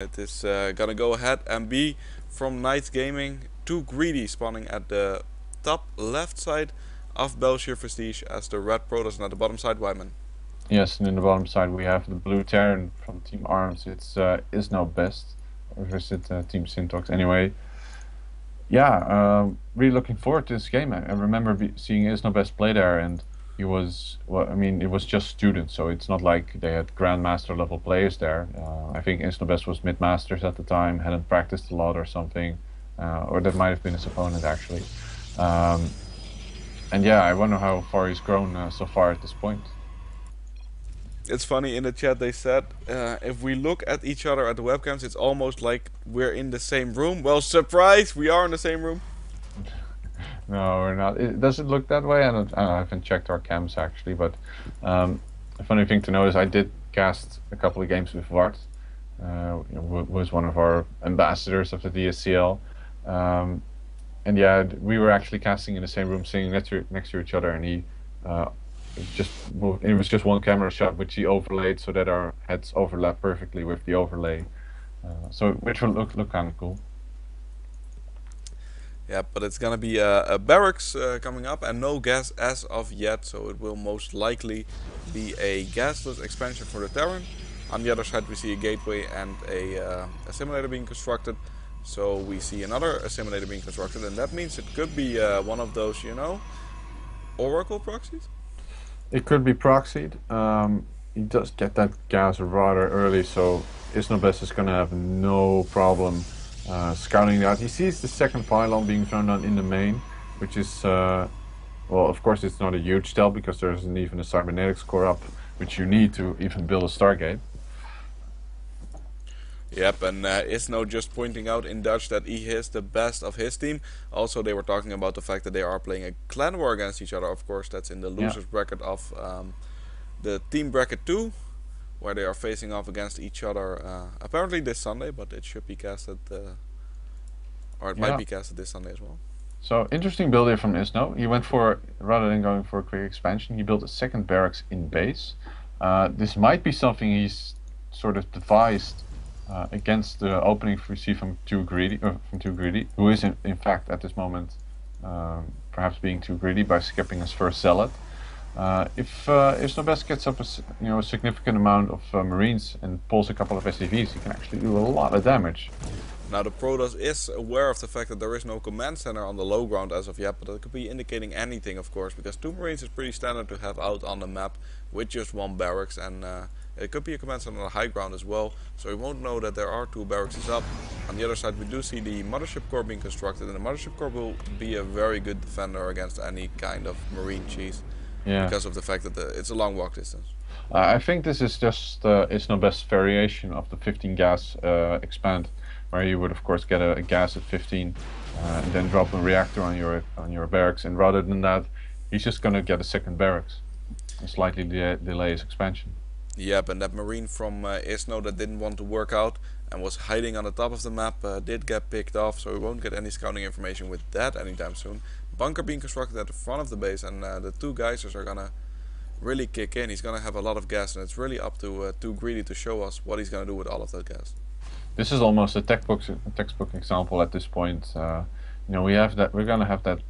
It is gonna go ahead and be from Night Gaming TooGreedy spawning at the top left side of Belgium Prestige as the red Protoss, and at the bottom side Wyman. Yes, and in the bottom side we have the blue Terran from Team Arms. It's IzNo best, or is it Team Sintox? Anyway, yeah, really looking forward to this game. I remember seeing IzNo best play there, and he was, well, I mean, it was just students, so it's not like they had Grandmaster level players there. I think IzNo best was mid-masters at the time, hadn't practiced a lot or something, or that might have been his opponent actually. Um, and yeah, I wonder how far he's grown so far at this point. It's funny, in the chat they said if we look at each other at the webcams, it's almost like we're in the same room. Well, surprise, we are in the same room. No, we're not. Does it look that way? I haven't checked our cams actually, but the funny thing to know is I did cast a couple of games with Vart, was one of our ambassadors of the DSCL, and yeah, we were actually casting in the same room, sitting next to each other, and he just moved. It was just one camera shot, which he overlaid so that our heads overlap perfectly with the overlay, so which will look kind of cool. Yeah, but it's gonna be a barracks coming up, and no gas as of yet, so it will most likely be a gasless expansion for the Terran. On the other side we see a gateway and a assimilator being constructed, so we see another assimilator being constructed, and that means it could be one of those, Oracle proxies? It could be proxied. He does get that gas rather early, so IznoBest is going to have no problem scouting that. He sees the second pylon being thrown down in the main, which is, well, of course it's not a huge tell because there isn't even a cybernetics core up, which you need to even build a Stargate. Yep, and IzNo just pointing out in Dutch that he is the best of his team. Also, they were talking about the fact that they are playing a clan war against each other. Of course, that's in the losers bracket of the team bracket 2, where they are facing off against each other apparently this Sunday, but it should be casted, or it might be casted this Sunday as well. So, interesting build here from IzNo. He went for, rather than going for a quick expansion, he built a second barracks in base. This might be something he's sort of devised against the opening we see from TooGreedy, who is in fact at this moment perhaps being too greedy by skipping his first zealot. If IznoBest gets up a significant amount of Marines and pulls a couple of SCVs, he can actually do a lot of damage. Now the Protoss is aware of the fact that there is no command center on the low ground as of yet, but it could be indicating anything, of course, because 2 Marines is pretty standard to have out on the map with just 1 barracks, and it could be a command center on the high ground as well, so we won't know that there are 2 barracks up. On the other side we do see the mothership core being constructed, and the mothership core will be a very good defender against any kind of Marine cheese, because of the fact that it's a long walk distance. I think this is just IznoBest's variation of the 15 gas expand, where you would of course get a gas at 15 and then drop a reactor on your barracks, and rather than that he's just gonna get a second barracks and slightly delay his expansion. Yep, and that Marine from IzNo that didn't want to work out and was hiding on the top of the map did get picked off, so we won't get any scouting information with that anytime soon. Bunker being constructed at the front of the base, and the 2 geysers are gonna really kick in. He's gonna have a lot of gas, and it's really up to TooGreedy to show us what he's gonna do with all of that gas. This is almost a textbook example at this point. We're gonna have that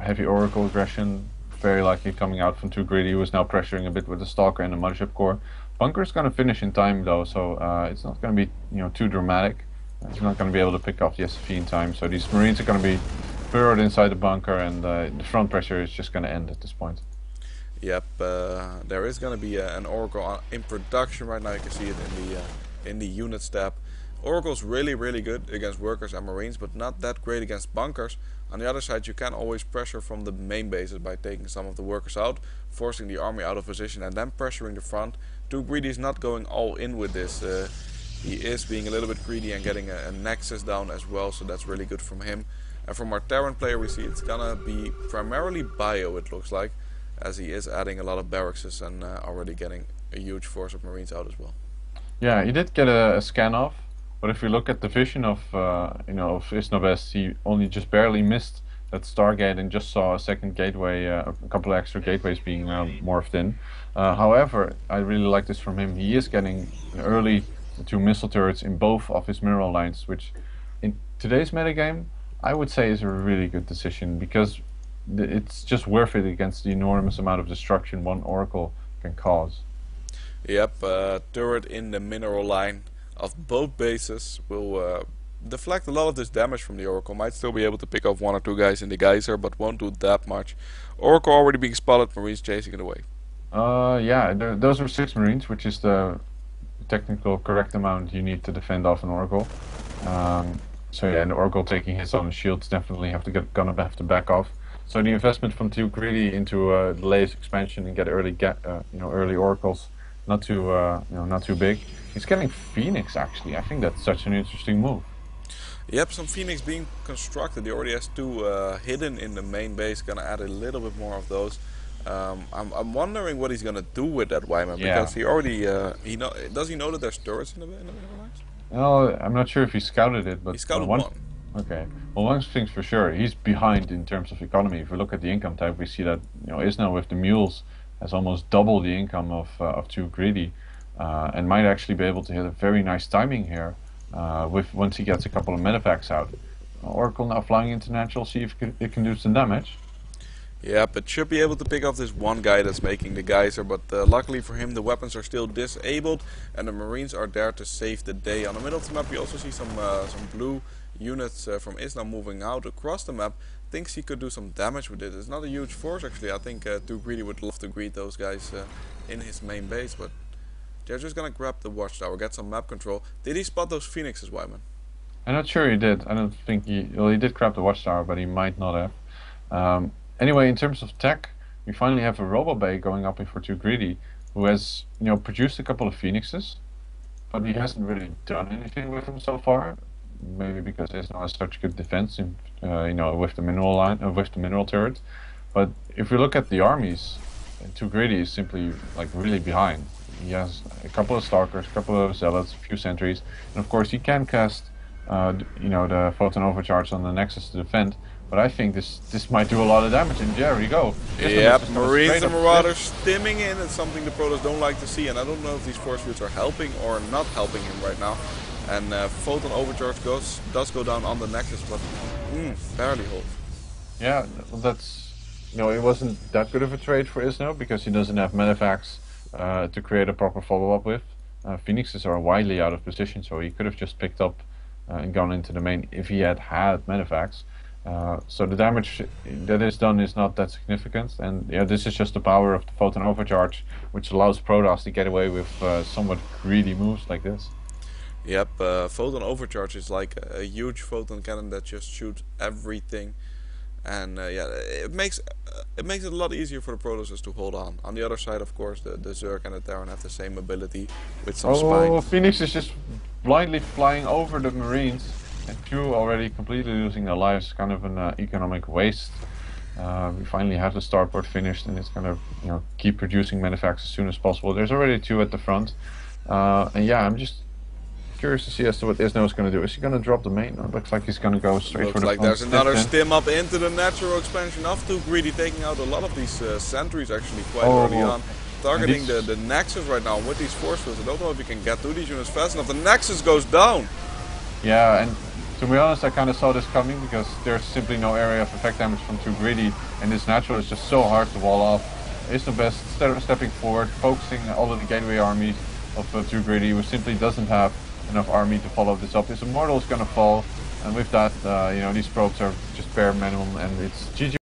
heavy Oracle aggression very likely coming out from TooGreedy, who is now pressuring a bit with the Stalker and the Mothership Core. Bunker is going to finish in time though, so it's not going to be too dramatic. He's not going to be able to pick off the SFV in time, so these Marines are going to be burrowed inside the bunker, and the front pressure is just going to end at this point. Yep, there is going to be an Oracle in production right now. You can see it in the units tab. Oracle's really good against workers and Marines, but not that great against bunkers. On the other side, you can always pressure from the main bases by taking some of the workers out, forcing the army out of position, and then pressuring the front. TooGreedy is not going all in with this. He is being a little bit greedy and getting a nexus down as well, so that's really good from him. And from our Terran player, we see it's gonna be primarily bio, it looks like, as he is adding a lot of barracks and already getting a huge force of Marines out as well. Yeah, he did get a scan off. But if we look at the vision of of IznoBest, he only just barely missed that Stargate and just saw a second gateway, a couple of extra gateways being morphed in. However, I really like this from him. He is getting an early the 2 missile turrets in both of his mineral lines, which in today's metagame I would say is a really good decision, because it's just worth it against the enormous amount of destruction one Oracle can cause. Yep, turret in the mineral line of both bases will deflect a lot of this damage from the Oracle. Might still be able to pick off 1 or 2 guys in the geyser, but won't do that much. Oracle already being spotted, Marines chasing it away. Yeah, those were 6 Marines, which is the technical correct amount you need to defend off an Oracle. So yeah, and the Oracle taking hits on the shields definitely gonna have to back off. So the investment from TooGreedy into delays expansion and get early Oracles, not too big. He's getting Phoenix actually. I think that's such an interesting move. Yep, some Phoenix being constructed. He already has 2 hidden in the main base. Gonna add a little bit more of those. I'm wondering what he's gonna do with that Wyman, because he already does he know that there's turrets in the middle lines? Well, I'm not sure if he scouted it, but He scouted one. Okay. Well, one thing's for sure, he's behind in terms of economy. If we look at the income type, we see that Izno with the mules has almost double the income of TooGreedy, and might actually be able to hit a very nice timing here once he gets a couple of medevacts out. Oracle now flying into natural, see if it can do some damage. Yeah, but should be able to pick off this one guy that's making the geyser, but luckily for him the weapons are still disabled and the Marines are there to save the day. On the middle of the map we also see some blue units from Izno moving out across the map. Thinks he could do some damage with it. It's not a huge force actually. I think TooGreedy would love to greet those guys in his main base, but they're just gonna grab the watchtower, get some map control. Did he spot those Phoenixes, Wyman? I'm not sure he did. I don't think he did grab the watchtower, but he might not have. Anyway, in terms of tech, we finally have a RoboBay going up for TooGreedy, who has produced a couple of Phoenixes, but he hasn't really done anything with them so far. Maybe because Izno has such good defense, with the mineral line, with the mineral turret. But if we look at the armies, TooGreedy is simply like really behind. He has a couple of Stalkers, a couple of Zealots, a few sentries, and of course he can cast, the Photon Overcharge on the Nexus to defend. But I think this might do a lot of damage, and there we go. Yep, Marines and Marauders stimming in. It's something the Protoss don't like to see, and I don't know if these force fields are helping or not helping him right now. And Photon Overcharge does go down on the Nexus, but barely holds. Yeah, that's it wasn't that good of a trade for Izno, because he doesn't have medevacts to create a proper follow-up with. Phoenixes are widely out of position, so he could have just picked up and gone into the main if he had medevacts. So the damage that is done is not that significant, and this is just the power of the Photon Overcharge, which allows Protoss to get away with somewhat greedy moves like this. Yep, Photon Overcharge is like a huge photon cannon that just shoots everything, and it makes it a lot easier for the Protoss to hold on. On the other side, of course, the Zerg and the Terran have the same ability with some spines. Phoenix is just blindly flying over the Marines, and 2 already completely losing their lives. Kind of an economic waste. We finally have the starport finished, and it's gonna keep producing medevacts as soon as possible. There's already 2 at the front, and yeah, I'm just curious to see as to what Izno is going to do. Is he going to drop the main? It looks like he's going to go straight for the front. There's another stim up into the natural expansion of TooGreedy, taking out a lot of these sentries actually quite early on. Targeting the Nexus right now with these force fields. I don't know if you can get to these units fast enough. The Nexus goes down! Yeah, and to be honest, I kind of saw this coming, because there's simply no area of effect damage from TooGreedy, and this natural is just so hard to wall off. Izno best stepping forward, focusing all of the gateway armies of TooGreedy, who simply doesn't have enough army to follow this up. His Immortal is going to fall, and with that, these probes are just bare minimum, and it's GG.